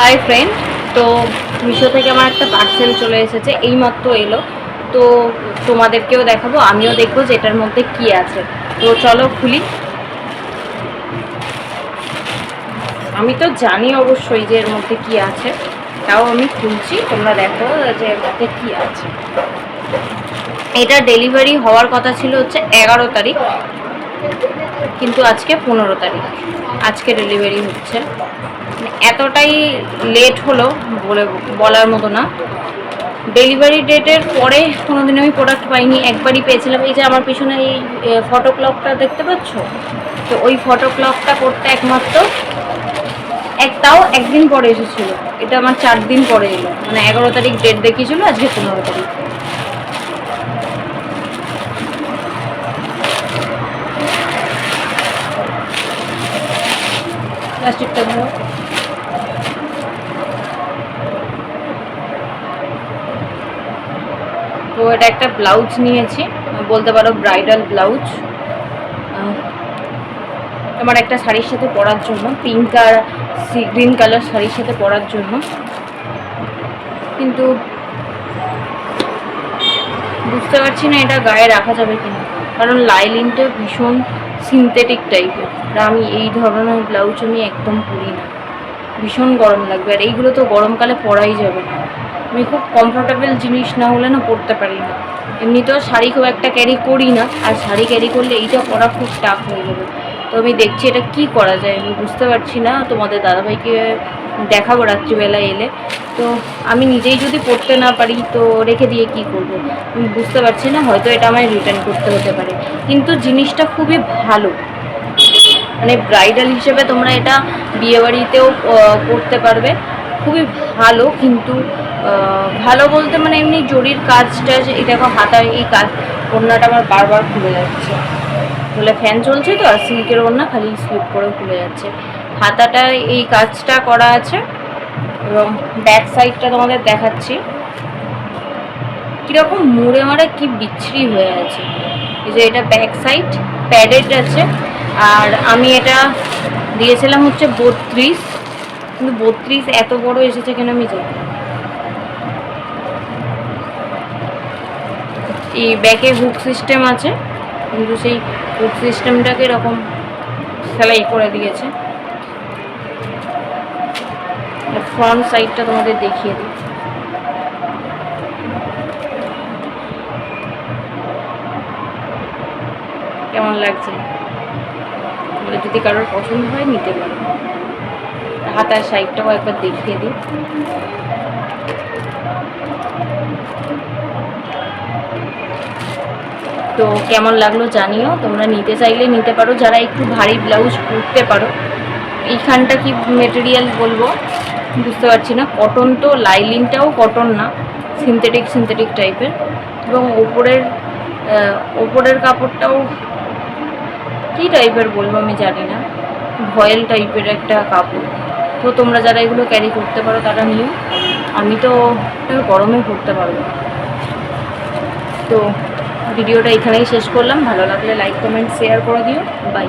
Hi friend, তো মিশো থেকে আমার একটা পার্সেল চলে এসেছে, এইমাত্র এলো। তো তোমাদেরকেও দেখাবো, আমিও দেখবো যে এটার মধ্যে কি আছে। তো চলো খুলি। আমি তো জানি অবশ্যই যে এর মধ্যে কি আছে, তাও আমি খুলছি, তোমরা দেখো যে এর মধ্যে কি আছে। এটা ডেলিভারি হওয়ার কথা ছিল হচ্ছে 11 তারিখ, কিন্তু আজকে 15 তারিখ, আজকে ডেলিভারি হচ্ছে। এতটাই লেট হলো বলার মতো না। ডেলিভারি ডেটের পরে কোনোদিন আমি প্রোডাক্ট পাইনি, একবারই পেয়েছিলাম। এই যে আমার পিছনে এই ফটো ক্লকটা দেখতে পাচ্ছ, তো ওই ফটো ক্লকটা করতে একমাত্র তাও একদিন পরে এসেছিলো। এটা আমার 4 দিন পরে এলো, মানে 11 তারিখ ডেট দেখিয়েছিল, আজকে 15 তারিখ। প্লাস্টিকটা ধরো। তো এটা একটা ব্লাউজ নিয়েছি, বলতে পারো ব্রাইডাল ব্লাউজ। আমার একটা শাড়ির সাথে পরার জন্য, পিঙ্ক আর গ্রিন কালার শাড়ির সাথে পরার জন্য। কিন্তু বুঝতে পারছি না এটা গায়ে রাখা যাবে কিনা, কারণ লাইলিনটা ভীষণ সিনথেটিক টাইপের, আর আমি এই ধরনের ব্লাউজ আমি একদম পরি না, ভীষণ গরম লাগবে। আর এইগুলো তো গরমকালে পরাই যাবে না, আমি খুব কমফোর্টেবল জিনিস না হলে না পরতে পারি না। এমনিতেও শাড়ি খুব একটা ক্যারি করি না, আর শাড়ি ক্যারি করলে এইটা পরা খুব টাফ হয়ে যাবে। তো আমি দেখছি এটা কি করা যায়, আমি বুঝতে পারছি না। তোমাদের দাদাভাইকে দেখাবো রাত্রিবেলা এলে। তো আমি নিজেই যদি পড়তে না পারি তো রেখে দিয়ে কি করব, আমি বুঝতে পারছি না। হয়তো এটা আমায় রিটার্ন করতে হতে পারে, কিন্তু জিনিসটা খুবই ভালো, মানে ব্রাইডাল হিসেবে তোমরা এটা বিয়েবাড়িতেও করতে পারবে, খুবই ভালো। কিন্তু ভালো বলতে মানে এমনি জরির কাজটা, এই দেখো হাতায় এই কাজ, ওড়নাটা আমার বারবার খুলে যাচ্ছে, বলে ফ্যান চলছে তো, আর সিল্কের ওড়না খালি স্লিপ করে খুলে যাচ্ছে। হাতাটায় এই কাজটা করা আছে, এবং ব্যাক সাইডটা তোমাদের দেখাচ্ছি কীরকম মুড়ে মারে, কি বিচ্ছিরি হয়ে আছে। এই যে এটা ব্যাক সাইড প্যাডেড আছে, আর আমি এটা দিয়েছিলাম হচ্ছে 32, কিন্তু 32 এত বড় এসেছে কেন আমি জানি। এই ব্যাকে হুক সিস্টেম আছে, কিন্তু সেই হুক সিস্টেমটাকে এরকম সেলাই করে দিয়েছে। ফ্রন্ট সাইডটা তোমাদের দেখিয়ে দিই। কেমন লাগছে বলে, যদি কারোর পছন্দ হয় নিতে পারো। হাতার সাইডটাও একবার দেখিয়ে দিই। তো কেমন লাগলো জানিও, তোমরা নিতে চাইলে নিতে পারো, যারা একটু ভারী ব্লাউজ পরতে পারো। এইখানটা কি মেটেরিয়াল বলবো বুঝতে পারছি না, কটন তো, লাইলিনটাও কটন না, সিনথেটিক টাইপের। এবং ওপরের কাপড়টাও কী টাইপের বলবো আমি জানি না, ভয়েল টাইপের একটা কাপড়। তো তোমরা যারা এগুলো ক্যারি করতে পারো তারা নিও, আমি তো গরমে পরতে পারবো। তো ভিডিওটা এখানেই শেষ করলাম, ভালো লাগলে লাইক কমেন্ট শেয়ার করে দিও, বাই।